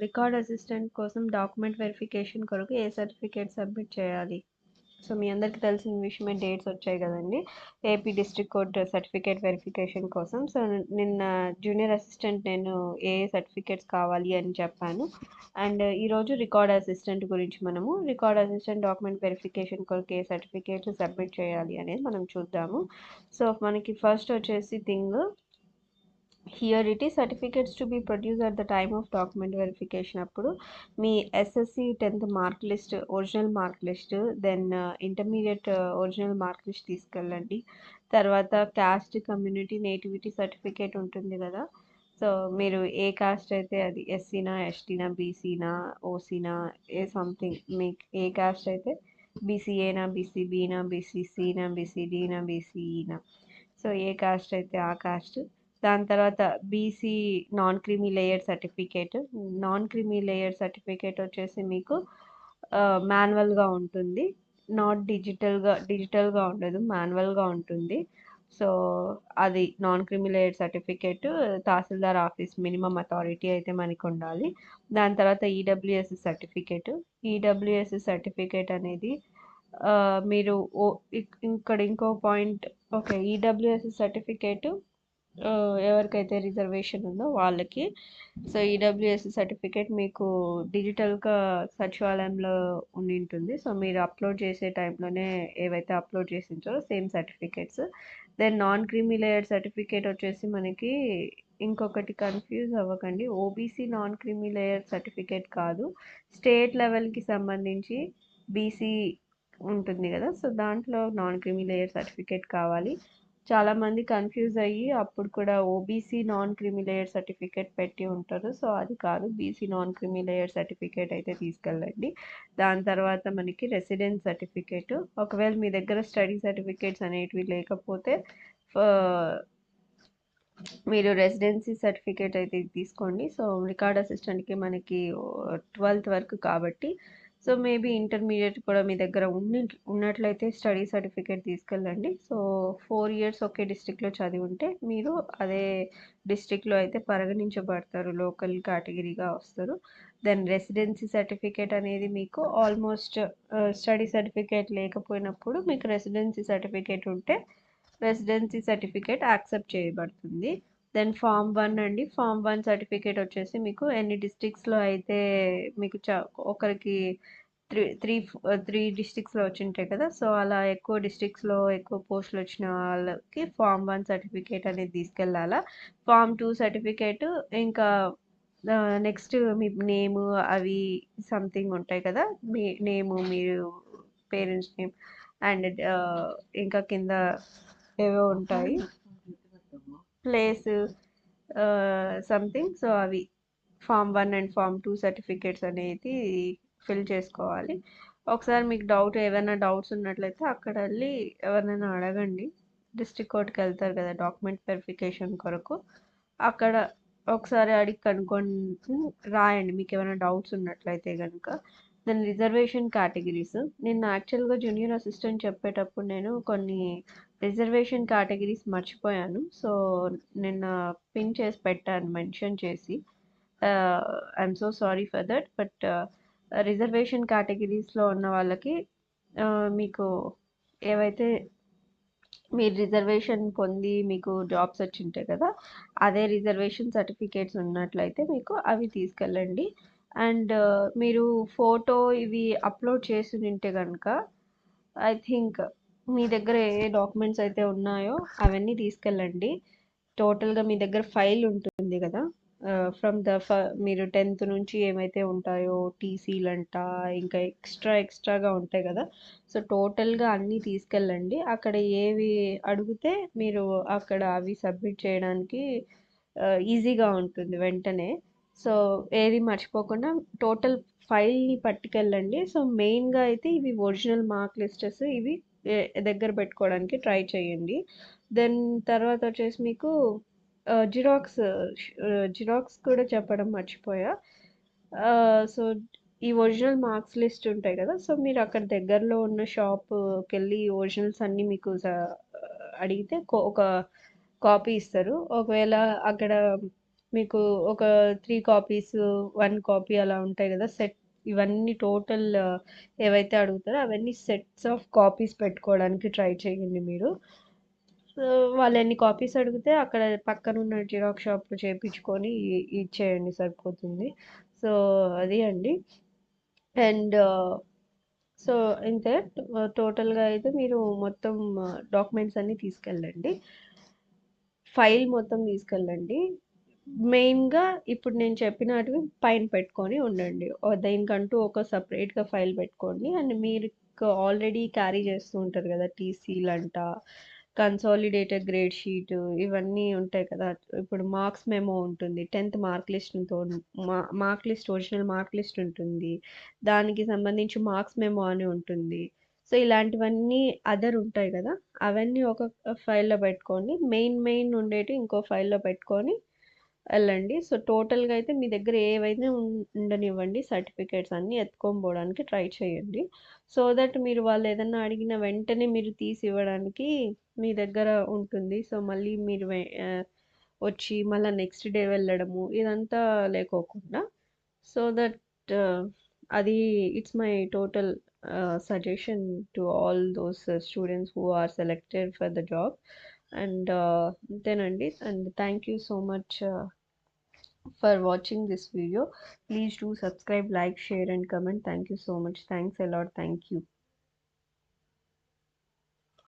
Record assistant కోసం document verification కొరకు ఏ certificate submit చేయాలి? సో మీ అందరికీ తెలిసిన విషయమే, డేట్స్ వచ్చాయి కదండి AP district court certificate verification కోసం. సో నిన్న జూనియర్ అసిస్టెంట్ నేను ఏ సర్టిఫికేట్స్ కావాలి అని చెప్పాను. అండ్ ఈరోజు రికార్డ్ అసిస్టెంట్ గురించి మనము రికార్డ్ అసిస్టెంట్ డాక్యుమెంట్ వెరిఫికేషన్ కొరకు ఏ సర్టిఫికేట్స్ సబ్మిట్ చేయాలి అనేది మనం చూద్దాము. సో మనకి ఫస్ట్ వచ్చేసి here it is certificates to be produce at the time of document verification. అప్పుడు మీ SSC 10th mark list, original mark list, then intermediate original mark list తీసుకెళ్ళండి. తర్వాత క్యాస్ట్, కమ్యూనిటీ, నేటివిటీ సర్టిఫికేట్ ఉంటుంది కదా. So మీరు ఏ cost అయితే అది ఎస్సీనా, ఎస్టీనా, బీసీనా, ఓసీనా, ఏ something మీకు ఏ కాస్ట్ అయితే, బీసీఏనా, బీసీబీనా, బీసీసీనా, బీసీడీనా, బీసీఈనా, సో ఏ కాస్ట్ అయితే ఆ కాస్ట్. దాని తర్వాత BC non creamy layer certificate. Non creamy layer certificate వచ్చేసి మీకు మాన్యువల్గా ఉంటుంది, నాట్ డిజిటల్గా ఉండదు, మాన్యువల్గా ఉంటుంది. సో అది నాన్ క్రీమీ లేయర్ సర్టిఫికేట్ తహసీల్దార్ ఆఫీస్ మినిమం అథారిటీ అయితే మనకు ఉండాలి. దాని తర్వాత ఈడబ్ల్యూఎస్ సర్టిఫికేట్. ఈడబ్ల్యూఎస్ సర్టిఫికేట్ అనేది మీరు ఇక్కడ ఇంకో పాయింట్, ఓకే, ఈడబ్ల్యూఎస్ సర్టిఫికేట్ ఎవరికైతే రిజర్వేషన్ ఉందో వాళ్ళకి. సో ఈడబ్ల్యూఎస్ సర్టిఫికేట్ మీకు డిజిటల్గా సచివాలయంలో ఉండి ఉంటుంది. సో మీరు అప్లోడ్ చేసే టైంలోనే ఏవైతే అప్లోడ్ చేసి ఉంచారో same certificates. Then non creamy layer certificate వచ్చేసి మనకి, ఇంకొకటి కన్ఫ్యూజ్ అవ్వకండి, OBC non creamy layer certificate కాదు, స్టేట్ లెవెల్కి సంబంధించి బీసీ ఉంటుంది కదా, సో దాంట్లో నాన్ క్రీమీ లేయర్ సర్టిఫికేట్ కావాలి. చాలామంది కన్ఫ్యూజ్ అయ్యి అప్పుడు కూడా OBC non creamy layer certificate పెట్టి ఉంటారు. సో అది కాదు, BC non creamy layer certificate అయితే తీసుకెళ్ళండి. దాని తర్వాత మనకి రెసిడెన్స్ సర్టిఫికేట్. ఒకవేళ మీ దగ్గర స్టడీ సర్టిఫికేట్స్ అనేటివి లేకపోతే మీరు రెసిడెన్సీ సర్టిఫికేట్ అయితే తీసుకోండి. సో రికార్డ్ అసిస్టెంట్కి మనకి 12th వరకు కాబట్టి, సో మేబీ ఇంటర్మీడియట్ కూడా మీ దగ్గర ఉన్నట్లయితే స్టడీ సర్టిఫికేట్ తీసుకెళ్ళండి. సో 4 years ఒకే డిస్ట్రిక్ట్లో చదివి ఉంటే మీరు అదే డిస్ట్రిక్ట్లో అయితే పరిగణించబడతారు, లోకల్ కేటగిరీగా వస్తారు. దెన్ రెసిడెన్సీ సర్టిఫికేట్ అనేది మీకు ఆల్మోస్ట్ స్టడీ సర్టిఫికేట్ లేకపోయినప్పుడు మీకు రెసిడెన్సీ సర్టిఫికేట్ ఉంటే రెసిడెన్సీ సర్టిఫికేట్ యాక్సెప్ట్ చేయబడుతుంది. దెన్ ఫామ్ 1 అండి. ఫామ్ 1 సర్టిఫికేట్ వచ్చేసి మీకు ఎన్ని డిస్ట్రిక్ట్స్లో అయితే మీకు ఒకరికి త్రీ డిస్ట్రిక్ట్స్లో వచ్చింటాయి కదా, సో అలా ఎక్కువ డిస్ట్రిక్ట్స్లో ఎక్కువ పోస్టులు వచ్చిన వాళ్ళకి ఫామ్ 1 సర్టిఫికేట్ అనేది తీసుకెళ్ళాలా. ఫామ్ 2 సర్టిఫికేట్ ఇంకా నెక్స్ట్ మీ నేము అవి సంథింగ్ ఉంటాయి కదా, మీ నేము, మీరు పేరెంట్స్ నేమ్, అండ్ ఇంకా కింద ఏవో ఉంటాయి ప్లేస్ సంథింగ్. సో అవి ఫామ్ 1 అండ్ ఫామ్ 2 సర్టిఫికేట్స్ అనేది ఫిల్ చేసుకోవాలి. ఒకసారి మీకు ఏమైనా డౌట్స్ ఉన్నట్లయితే అక్కడ వెళ్ళి ఎవరినైనా అడగండి. డిస్ట్రిక్ట్ కోర్ట్కి వెళ్తారు కదా డాక్యుమెంట్ వెరిఫికేషన్ కొరకు, అక్కడ ఒకసారి అడిగి కనుక్కొని రాయండి మీకు ఏమైనా డౌట్స్ ఉన్నట్లయితే కనుక. Then reservation categories. నిన్న యాక్చువల్గా జూనియర్ అసిస్టెంట్ చెప్పేటప్పుడు నేను కొన్ని రిజర్వేషన్ కేటగిరీస్ మర్చిపోయాను. సో నిన్న పిన్ చేసి పెట్టాను మెన్షన్ చేసి. I'm so sorry for that. But reservation కేటగిరీస్లో ఉన్న వాళ్ళకి మీకు ఏవైతే మీరు రిజర్వేషన్ పొంది మీకు జాబ్స్ వచ్చి ఉంటాయి కదా, అదే రిజర్వేషన్ సర్టిఫికేట్స్ ఉన్నట్లయితే మీకు అవి తీసుకెళ్ళండి. అండ్ మీరు ఫోటో ఇవి అప్లోడ్ చేసి ఉంటే కనుక ఐ థింక్ మీ దగ్గర ఏ డాక్యుమెంట్స్ అయితే ఉన్నాయో అవన్నీ తీసుకెళ్ళండి. టోటల్గా మీ దగ్గర ఫైల్ ఉంటుంది కదా, ఫ్రమ్ మీరు 10th నుంచి ఏమైతే ఉంటాయో టీసీలంట, ఇంకా ఎక్స్ట్రాగా ఉంటాయి కదా, సో టోటల్గా అన్నీ తీసుకెళ్ళండి. అక్కడ ఏవి అడిగితే మీరు అక్కడ అవి సబ్మిట్ చేయడానికి ఈజీగా ఉంటుంది వెంటనే. సో ఏది మర్చిపోకుండా టోటల్ ఫైల్ని పట్టుకెళ్ళండి. సో మెయిన్గా అయితే ఇవి ఒరిజినల్ మార్క్ లిస్టెస్, ఇవి దగ్గర పెట్టుకోవడానికి ట్రై చేయండి. దెన్ తర్వాత వచ్చేసి మీకు జిరాక్స్ కూడా చెప్పడం మర్చిపోయా. సో ఈ ఒరిజినల్ మార్క్స్ లిస్ట్ ఉంటాయి కదా, సో మీరు అక్కడ దగ్గరలో ఉన్న షాప్కి వెళ్ళి ఒరిజినల్స్ అన్నీ మీకు అడిగితే ఒక కాపీ ఇస్తారు. ఒకవేళ అక్కడ మీకు ఒక 3 కాపీస్, 1 కాపీ అలా ఉంటాయి కదా! ఇవన్నీ టోటల్ ఏవైతే అడుగుతారో అవన్నీ సెట్స్ ఆఫ్ కాపీస్ పెట్టుకోవడానికి ట్రై చేయండి మీరు. సో, వాళ్ళు ఎన్ని కాపీస్ అడిగితే అక్కడ పక్కనున్న జిరాక్స్ షాప్‌లో చేపించుకొని ఇచ్చేయండి సరిపోతుంది. సో, అది అండి. అండ్ సో, ఇంతే టోటల్‌గా అయితే మీరు మొత్తం డాక్యుమెంట్స్ అన్నీ తీసుకెళ్ళండి. ఫైల్ మొత్తం తీసుకెళ్ళండి. మెయిన్‌గా ఇప్పుడు నేను చెప్పినటివి పైన పెట్టుకొని ఉండండి. దీనికంటూ ఒక సెపరేట్‌గా ఫైల్ పెట్టుకోండి. అండ్ మీరు ఆల్రెడీ క్యారీ చేస్తూ ఉంటారు కదా! టీసీలంట, కన్సాలిడేటెడ్ గ్రేడ్ షీట్ ఇవన్నీ ఉంటాయి కదా! ఇప్పుడు మార్క్స్ మెమో ఉంటుంది. 10థ్ mark list original mark list ఉంటుంది. దానికి సంబంధించి మార్క్స్ మెమో అని ఉంటుంది. సో, ఇలాంటివన్నీ అదర్ ఉంటాయి కదా! అవన్నీ ఒక ఫైల్‌లో పెట్టుకోండి. మెయిన్ ఉండేటివి ఇంకో ఫైల్‌లో పెట్టుకొని వెళ్ళండి. సో, టోటల్‌గా అయితే మీ దగ్గర ఏవైనా ఉండనివ్వండి సర్టిఫికేట్స్ అన్నీ ఎత్తుకొని పోవడానికి ట్రై చేయండి. సో దట్ మీరు వాళ్ళు ఏదన్నా అడిగిన వెంటనే మీరు తీసి ఇవ్వడానికి మీ దగ్గర ఉంటుంది. సో, మళ్ళీ మీరు వచ్చి మళ్ళా నెక్స్ట్ డే వెళ్ళడము ఇదంతా లేకోకుండా సో దట్ అది it's my total suggestion to all those students who are selected for the job. And అంతేనండి. And thank you so much for watching this video. Please do subscribe, like, share and comment. Thank you so much. Thanks a lot. Thank you.